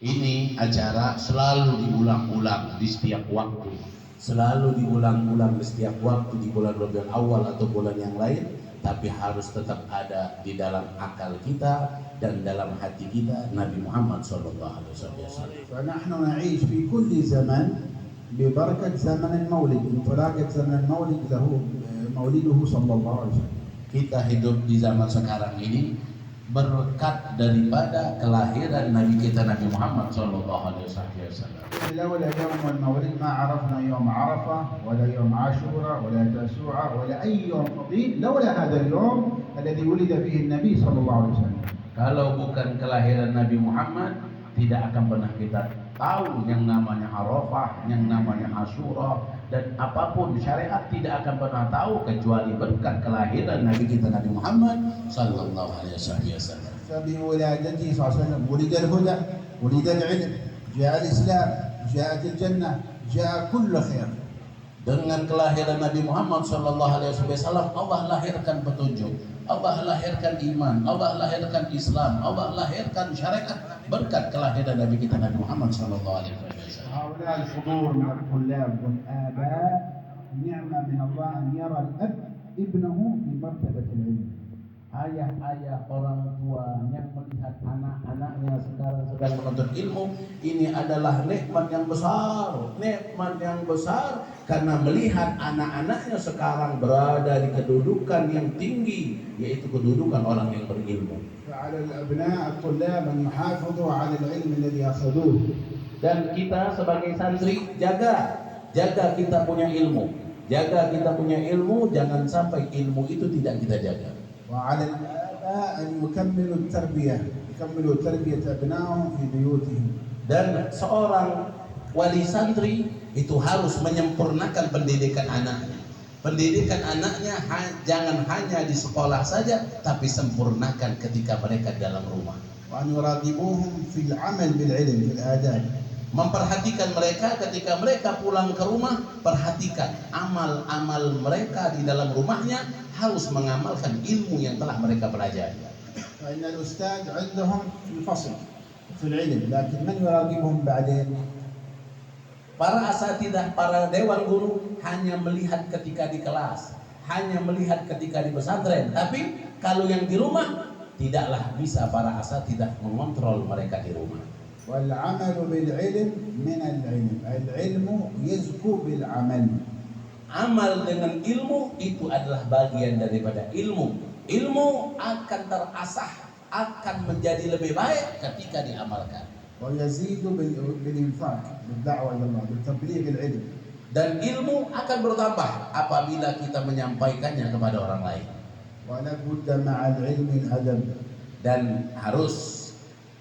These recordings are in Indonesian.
Ini acara selalu diulang-ulang di setiap waktu, selalu diulang-ulang di setiap waktu di bulan Rabiul Awal atau bulan yang lain, tapi harus tetap ada di dalam akal kita dan dalam hati kita Nabi Muhammad sallallahu alaihi wasallam. فنحن نعيش في كل زمن ببركة زمن المولد، انطلاقة زمن المولد له مولده صلى الله عليه وسلم. Kita hidup di zaman sekarang ini berkat daripada kelahiran Nabi kita Nabi Muhammad sallallahu alaihi wasallam. لولا يوم المولد ما عرفنا يوم عرفة ولا يوم عاشوراء ولا تاسوعاء ولا أي يوم فضيل لولا هذا اليوم الذي ولد فيه النبي صلى الله عليه وسلم. Kalau bukan kelahiran Nabi Muhammad, tidak akan pernah kita tahu yang namanya Arafah, yang namanya Asyura, dan apapun syariat tidak akan pernah tahu kecuali berkat kelahiran Nabi kita Nabi Muhammad sallallahu alaihi wasallam. فبولادته صلى الله عليه وسلم ولد الهدى، ولد العلم، جاء الإسلام، جاءت الجنة، جاء كل خير. Dengan kelahiran Nabi Muhammad sallallahu alaihi wasallam, Allah lahirkan petunjuk, Allah lahirkan iman, Allah lahirkan Islam, Allah lahirkan syariat berkat kelahiran Nabi kita Nabi Muhammad sallallahu alaihi wasallam. هؤلاء الحضور من الطلاب والآباء نعمة من الله أن يرى الأب ابنه في مرتبة العلم. Ayah-ayah orang tua yang melihat anak-anaknya sekarang sedang menuntut ilmu, ini adalah nikmat yang besar karena melihat anak-anaknya sekarang berada di kedudukan yang tinggi, yaitu kedudukan orang yang berilmu. فعلى الأبناء الطلاب أن يحافظوا على العلم الذي أخذوه. Dan kita sebagai santri jaga kita punya ilmu, jangan sampai ilmu itu tidak kita jaga. وعلى الآباء أن يكملوا تربية أبنائهم في بيوتهم. Dan seorang wali santri itu harus menyempurnakan pendidikan anaknya. Pendidikan anaknya jangan hanya di sekolah saja, tapi sempurnakan ketika mereka dalam rumah. وأن يراقبوهم في العمل بالعلم في الآداب. Memperhatikan mereka ketika mereka pulang ke rumah, perhatikan amal-amal mereka di dalam rumahnya, harus mengamalkan ilmu yang telah mereka pelajari. فإن الأستاذ عندهم في الفصل في العلم، لكن من يراقبهم بعدين؟ Para asatidzah, para dewan guru hanya melihat ketika di kelas, hanya melihat ketika di pesantren, tapi kalau yang di rumah tidaklah bisa para asatidzah mengontrol mereka di rumah. والعمل بالعلم من العلم، العلم يزكو بالعمل. Amal dengan ilmu itu adalah bagian daripada ilmu. Ilmu akan terasah, akan menjadi lebih baik ketika diamalkan. ويزيد بالإنفاق بالدعوة إلى الله بالتبليغ العلم. Dan ilmu akan bertambah apabila kita menyampaikannya kepada orang lain. ولا بد مع العلم الأدب. Dan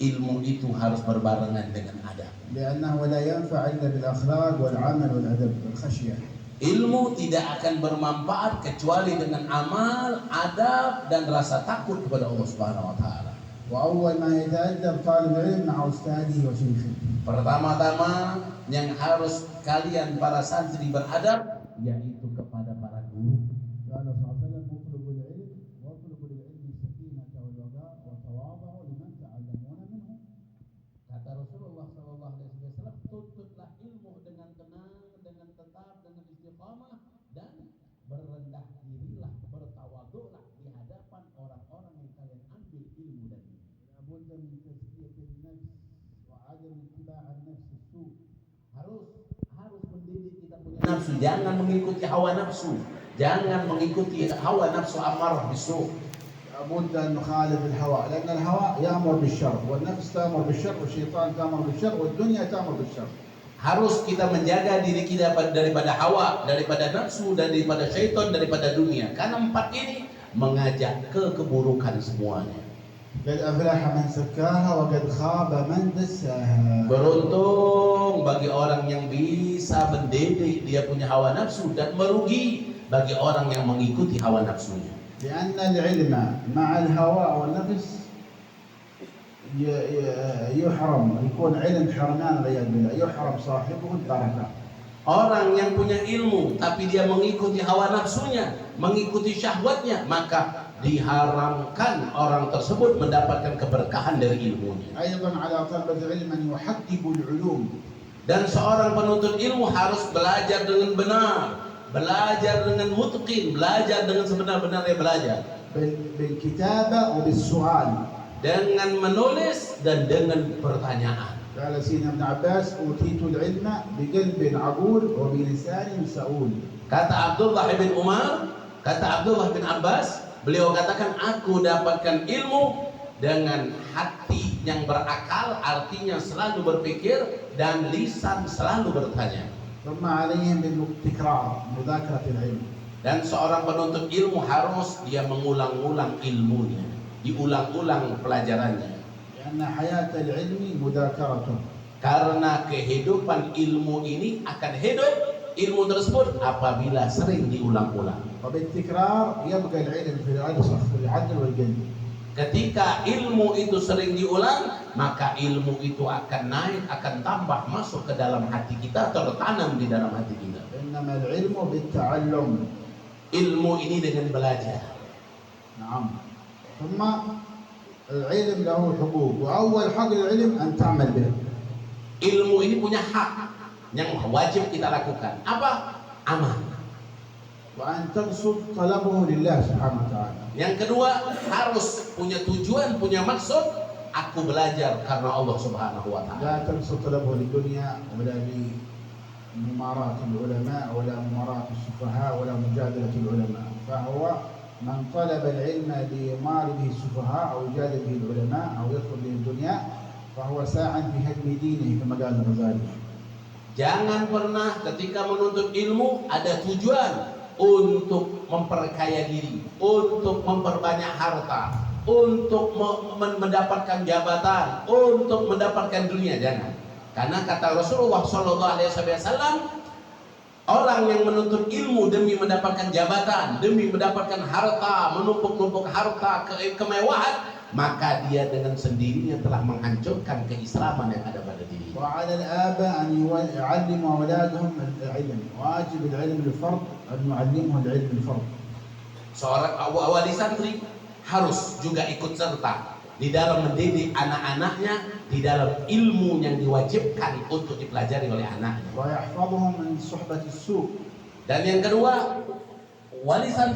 ilmu itu harus berbarengan dengan adab. لأنه لا ينفع إلا بالأخلاق والعمل والأدب والخشية. Ilmu tidak akan bermanfaat kecuali dengan amal, adab, dan rasa takut kepada Allah Subhanahu wa taala. وأول ما يتأدب طالب العلم مع أستاذه وشيخه. Pertama-tama yang harus kalian para santri beradab yaitu kepada para guru. قال صلى الله عليه وسلم اطلبوا العلم واطلبوا للعلم السكينة والوقار وتواضعوا لمن تعلمون منه. Kata Rasulullah sallallahu alaihi wasallam, tuntutlah ilmu dengan tenang, dengan tetap, dengan istiqamah, dan berendah dirilah, bertawadhulah di hadapan orang-orang yang kalian ambil ilmu dari. لابد من تزكية النفس وعدم اتباع النفس السوء. Harus mendidik kita punya nafsu, jangan mengikuti hawa nafsu, jangan mengikuti hawa nafsu amarah bisu. لابد أن نخالف الهوى، لأن الهوى يأمر بالشر والنفس تأمر بالشر والشيطان تأمر بالشر والدنيا تأمر بالشر. Harus kita menjaga diri kita daripada hawa, daripada nafsu, daripada syaitan, daripada dunia. Karena empat ini mengajak ke keburukan semuanya. قد أفلح من زكاها وقد خاب من دساها. Beruntung bagi orang yang bisa mendidik dia punya hawa nafsu, dan merugi bagi orang yang mengikuti hawa nafsunya. لأن العلم مع الهوى والنفس يحرم، يكون علم حرمان والعياذ بالله، يحرم صاحبه البركة. Orang yang punya ilmu tapi dia mengikuti hawa nafsunya, mengikuti syahwatnya, maka diharamkan orang tersebut mendapatkan keberkahan dari ilmunya. أيضا على طلبة العلم أن يحققوا العلوم. Dan seorang penuntut ilmu harus belajar dengan benar, belajar dengan mutqin, belajar dengan sebenar-benarnya belajar, بالكتابة وبالسؤال. dengan menulis dan dengan pertanyaan. قال سيدنا ابن عباس أوتيت العلم بقلب عقول وبلسان سؤول. Kata Abdullah bin Umar, kata Abdullah bin Abbas, beliau katakan, aku dapatkan ilmu dengan hati yang berakal, artinya selalu berpikir, dan lisan selalu bertanya. ثم عليهم بالتكرار مذاكرة العلم. Dan seorang penuntut ilmu harus dia mengulang-ulang ilmunya, diulang-ulang pelajarannya. لأن حياة العلم مذاكرة. Karena kehidupan ilmu ini akan hidup, ilmu tersebut apabila sering diulang-ulang. وبالتكرار يبقى العلم في العدل والقلب. Ketika ilmu itu sering diulang, maka ilmu itu akan naik, akan tambah masuk ke dalam hati kita, tertanam di dalam hati kita. إنما العلم بالتعلم. Ilmu ini dengan belajar. نعم. ثم العلم له حقوق، وأول حق العلم أن تعمل به. Ilmu ini punya hak yang wajib kita lakukan. Apa? Amal. وأن تقصد طلبه لله سبحانه وتعالى. Yang kedua, harus punya tujuan, punya maksud. Aku belajar karena Allah Subhanahu wa Ta'ala. لا تقصد طلبه للدنيا ولا لمماراة العلماء ولا مماراة السفهاء ولا مجادلة العلماء. فهو من طلب العلم ليمار به السفهاء أو يجادل به العلماء أو يدخل به الدنيا فهو ساع في هدم دينه كما قال الغزالي. Jangan pernah ketika menuntut ilmu ada tujuan untuk memperkaya diri, untuk memperbanyak harta, untuk mendapatkan jabatan, untuk mendapatkan dunia. Jangan. Karena kata Rasulullah SAW, orang yang menuntut ilmu demi mendapatkan jabatan, demi mendapatkan harta, menumpuk-numpuk harta, kemewahan, maka dia dengan sendirinya telah menghancurkan keislaman yang ada pada diri. وعلى الآباء أن يعلموا أولادهم العلم. واجب العلم الفرض أن يعلمه العلم الفرض. Seorang wali santri harus juga ikut serta di dalam mendidik anak-anaknya di dalam ilmu yang diwajibkan untuk dipelajari oleh anaknya. ويحفظهم من صحبة السوء. Dan yang kedua, wali santri